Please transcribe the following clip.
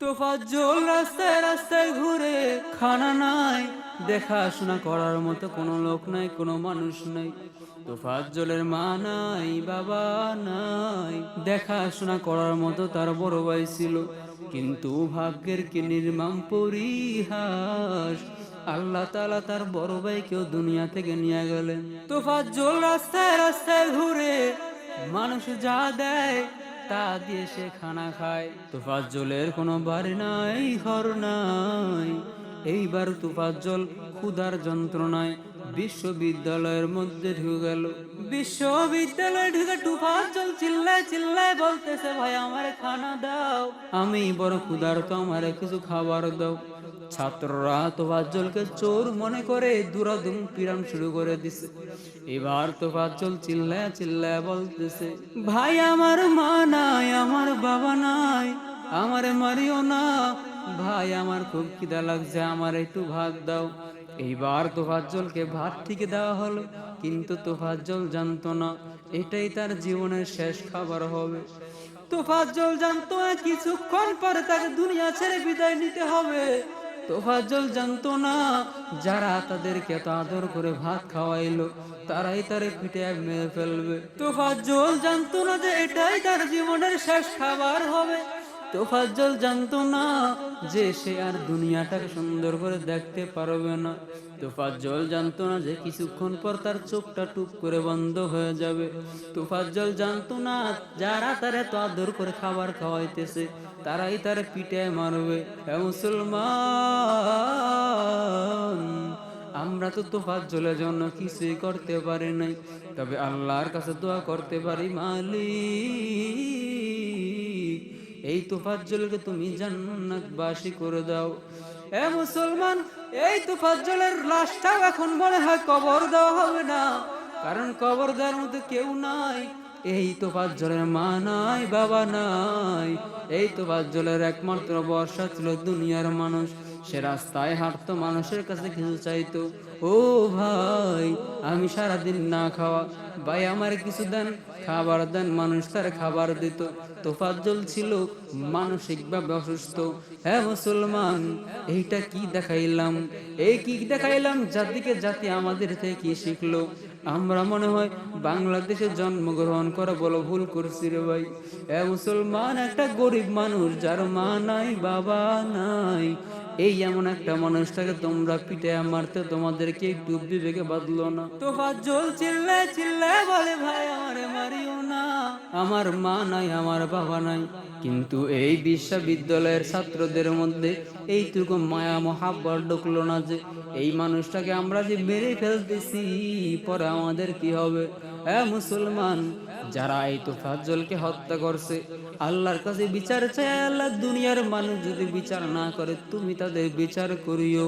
তোফাজ্জল রাস্তায় রাস্তায় ঘুরে, খানা নাই, দেখাশোনা করার মতো কোনো লোক নাই, কোনো মানুষ নাই। তোফাজ্জলের মা নাই, বাবা নাই, দেখাশোনা করার মতো তার বড় ভাই ছিল। কিন্তু ভাগ্যের কি নির্মম পরিহাস, আল্লাহ তাআলা তার বড় ভাইকেও দুনিয়া থেকে নিয়ে গেলেন। তোফাজ্জল রাস্তায় রাস্তায় ঘুরে, মানুষ যা দেয় তা দিয়ে সে খানা খায়। তোফাজ্জলের কোনো বাড়ি নাই, ঘর নাই। এইবার তোফাজ্জল ক্ষুধার যন্ত্রণায় বিশ্ববিদ্যালয়ের মধ্যে ঢুকে গেল। বিশ্ববিদ্যালয়ে ঢুকে তোফাজ্জল চিল্লায় চিল্লায় বলতেছে, ভাই আমার খানা দাও, আমি বড় ক্ষুধার্ত, আমার কিছু খাবার দাও। ছাত্ররা তোফাজ্জলকে চোর মনে করে দুরাদুম পিরান শুরু করে দিছে। এবার তোফাজ্জল চিল্লায়া চিল্লায়া বলতেছে, ভাই আমার মা নাই, আমার বাবা নাই, আমারে মারিও না, ভাই আমার খুব খিদা লাগছে, আমার একটু ভাত দাও। এইবার তোফাজ্জলকে ভাত থেকে দেওয়া হলো, কিন্তু তোফাজ্জল জানতো না এটাই তার জীবনের শেষ খাবার হবে। তোফাজ্জল জানতো না কিছুক্ষণ পরে তাকে দুনিয়া ছেড়ে বিদায় নিতে হবে। তোফাজ্জল জানতো না যারা তাদেরকে এত আদর করে ভাত খাওয়াইলো তারাই তারে পিঠে মেরে ফেলবে। তোফাজ্জল জানতো না যে এটাই তার জীবনের শেষ খাবার হবে। তোফাজ্জল জানতো না যে সে আর দুনিয়াটাকে সুন্দর করে দেখতে পারবে না। তোফাজ্জল জানতো না যে কিছুক্ষণ পর তার চোখটা টুপ করে বন্ধ হয়ে যাবে। তোফাজ্জল জানতো না যারা তারে তো আদর করে খাবার খাওয়াইতেছে তারাই তারে পিঠে মারবে। হে মুসলমান, আমরা তো তোফাজ্জলের জন্য কিছুই করতে পারি নাই, তবে আল্লাহর কাছে দোয়া করতে পারি, মালিক এই তোফাজ্জলকে তুমি জান্নাতবাসী করে দাও। এ মুসলমান, এই তোফাজ্জলের লাশটাও এখন মনে হয় কবর দেওয়া হবে না, কারণ কবর দেওয়ার মতো কেউ নাই। এই তোফাজ্জলের মা নাই, বাবা নাই। এই তোফাজ্জলের একমাত্র ভরসা ছিল দুনিয়ার মানুষ। সে রাস্তায় হাঁটতো, মানুষের কাছে কিছু চাইতো, ও ভাই আমি সারাদিন না খাওয়া, ভাই আমার কিছু দেন, খাবার দেন। মানুষ তার খাবার দিত। তোফাজ্জল ছিল মানসিকভাবে অসুস্থ। হ্যাঁ মুসলমান, এইটা কি দেখাইলাম, এই কি দেখাইলাম, জাতিকে জাতি আমাদের থেকে কি শিখলো? আমরা মনে হয় বাংলাদেশে জন্মগ্রহণ করা বলো ভুল করছি রে ভাই। এ মুসলমান, একটা গরিব মানুষ যার মা নাই, বাবা নাই, এই এমন একটা মানুষটাকে তোমরা পিটে মারতে তোমাদেরকে একটু বিবেকে বাঁধলো না? তোফাজ্জল চিল্লায় চিল্লায় বলে, ভাই আমারে মারিও না, আমার মা নাই, আমার বাবা নাই। কিন্তু এই বিশ্ববিদ্যালয়ের ছাত্রদের মধ্যে এইটুকু মায়া মহাব্বত ঢুকলো না যে এই মানুষটাকে আমরা যে মেরে ফেলতেছি, পরে আমাদের কি হবে? হ্যাঁ মুসলমান, যারা এই তোফাজ্জলকে হত্যা করছে আল্লাহর কাছে বিচার চায়। আল্লাহ দুনিয়ার মানুষ যদি বিচার না করে তুমি তাদের বিচার করিও।